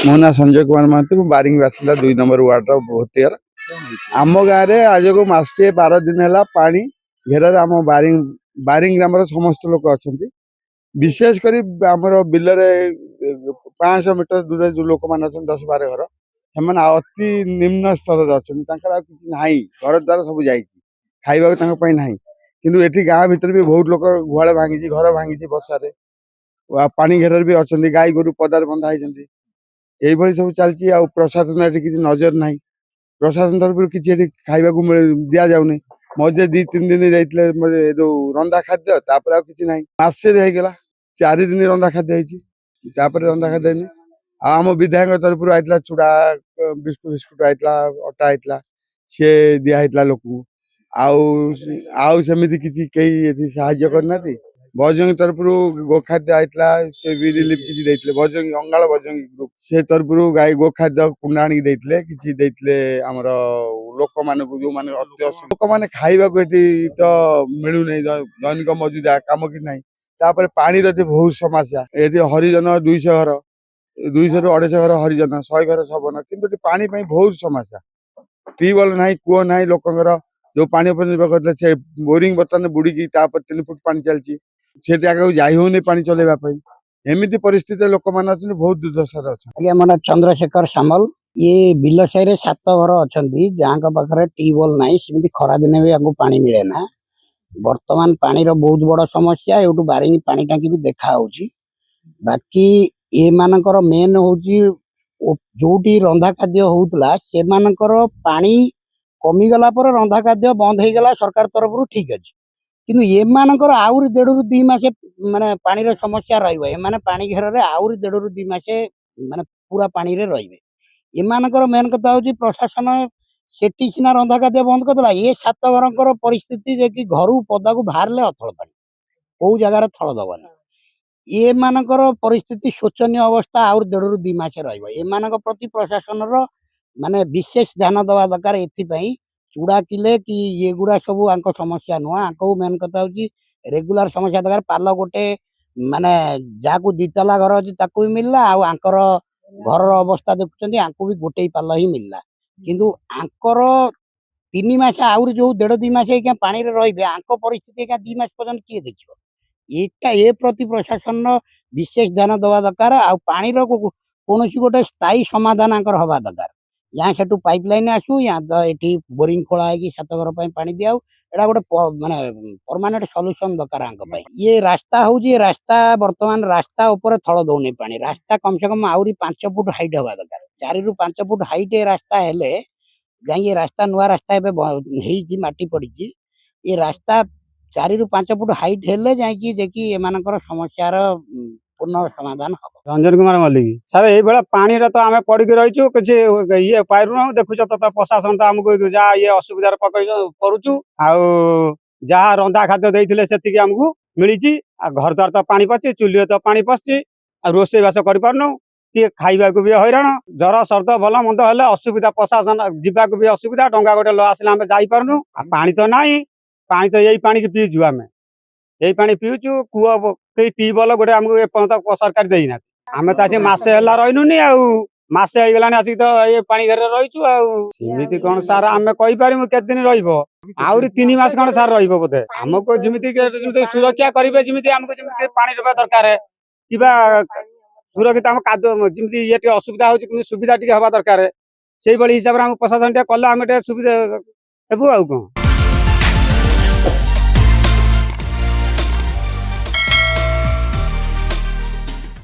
मो ना संजय कुमार महंती बारिंग बासिंदा 2 नंबर वार्ड भोटियार आम गाँव में आज को मसे 12 दिन है पानी घेर आम बारिंग बारिंग ग्राम समस्त लोक अच्छा विशेषकर आमर बिल 500 मीटर दूर जो लोक मैंने 10-12 घर से अति निम्न स्तर अच्छा घर द्वार सब जा खावा ना कि गाँ भर भी बहुत लोग गुहाल भांगी घर भांगी वर्षा पानी घेर भी अच्छा गाई गोरु पदार बंधा होती यही सब चलती प्रशासन किसी नजर ना प्रशासन तरफ किसी खावा दि जाऊनी मझे 2-3 दिन जाते जो रंधा खाद्य कि ना मसे होगा 4 दिन रंधा खाद्य रंधा खाद्य नहीं आम विधायक तरफ आईला चूड़ा बिस्कुट बिस्कुट आईला अटा आईला सी दिखाई लोक आमती किसी कहीं साहाय्य करना बजरंगी तरफ गोखाद्य आईला से भी रिलीफ किसी बजरंगी अंगाल बजरंगी ग्रुप से तरफ गाई गोखाद्य कुंडा आनी किसी आमर लोक मान जो मैंने लोक मैंने खावा तो मिलू नहीं दैनिक मजुरिया कम कि ना पानी बहुत समस्या ये हरिजन 200 घर 200 ରୁ 250 घर हरिजन 100 घर सबन कि पानी बहुत समस्या ट्यूबवेल ना कूह ना लोकर जो पानी उपर निर्भर करते से बोरिंग बर्तमान बुड़ी 3 फुट पानी चलती से जगह जाई होनी पानी चलेवाई एमती परिस्थिति लोक मैंने बहुत दुर्दशा अच्छा। आज्ञा मोना चंद्रशेखर सामल ये बिल साई 7 घर अच्छा जहाँ पाखे ट्यूबवेल ना सेमती खरा दिन भी आपको पानी मिले ना बर्तमान पानी बहुत बड़ समस्या एटू बारिंग पानी टांकी भी देखा बाकी ये मानकर मेन हूँ जो रंधा खाद्य होता से पानी कमीगला रंधा खाद्य बंद हो गला सरकार तरफ ठीक अच्छे किंतु एमानकर आउरी 1.5 ରୁ 2 मासे माने पानी रे समस्या रहिबो एमाने पानी घेर रे आउरी 1.5 ରୁ 2 मासे माने पूरा पानी रे रहिबे एमानकर मेन कथा होची प्रशासन सेठी सिना रंधा खाद्य बंद करदला ये 7 घरकर परिस्थिति जे कि घरु पदा को बाहरले अथळ पानी को जगार थळ दबनी एमानकर परिस्थिति शोचनीय अवस्था आउरी 1.5 ରୁ 2 मासे रहिबो एमानक प्रति प्रशासन रो माने विशेष ध्यान दवा दरकार एथि पई चूड़ा किले कि ये गुड़ा सब आंको समस्या नुह आंको मेन कथा हूँ रेगुलर समस्या दरकार पाल गोटे माने जहाँ 2 ताला घर अच्छी भी मिलला आंकर घर अवस्था देखुं आंको भी गोटे पाल ही मिलला किंतु आंकर 3 मास आउरी जो 1.5-2 मास पानी रे आंको परिस्थिति 2 मास पर्यंत किए देखियो एटा ए प्रति प्रशासन विशेष ध्यान दवा दरकार आ पानी कौन गोटे स्थायी समाधान आंकर हवा दरकार यहाँ से पाइपलाइन आसू यहाँ ये बोरिंग खोला है 7 घर पानी दिया एटा गोटे माने परमानेंट सॉल्यूशन दरकार ये रास्ता हूँ रास्ता बर्तमान रास्ता ऊपर थल दौनी पानी रास्ता कम से कम आउरी 5 फुट हाइट हवा दरकार 4 ରୁ 5 फुट हाइट रास्ता हेले जाई रास्ता नुआ रास्ता एबे माटी पड़ी ये रास्ता 4 ରୁ 5 फुट हाइट हेले जाई देखी एमानकर समस्यार पूर्ण समाधान हम। रंजन कुमार मल्लिक सर ये पानी तो आम पड़ी रही किसी ये पाइना देखुच तो प्रशासन तो आमको जहाँ ये असुविधार पड़ुचु जहाँ रंधा खाद्य देते से आमको मिली घर द्वार तो पानी पशि चुली तो पानी पशि रोषे बास करपारनु कि खाइबा भी हैरान जर सर्द भल मंद हेले असुविधा प्रशासन जावाक भी असुविधा डंगा गोटे आसिले आम जापरनु पानी तो ना पानी तो यही पानी की पीचु आम यही पानी पीचु कूह कई ट्यूबवेल गोटे आमको एपर्यंत सरकार देना आम तो आस मसे रही मसे होगलानी आसिक तो ये पानी घर रही कौन सार आम कहीपर केते दिन रही 3 मास कौन सार रोधे आमको जमी सुरक्षा करेंगे जमी आमको पानी रहा दरकार कि सुरक्षित आम जमी ये असुविधा हो सुविधा टी हवा दरकार से हिसाब से प्रशासन कले आम सुविधा हेबू आ कौन।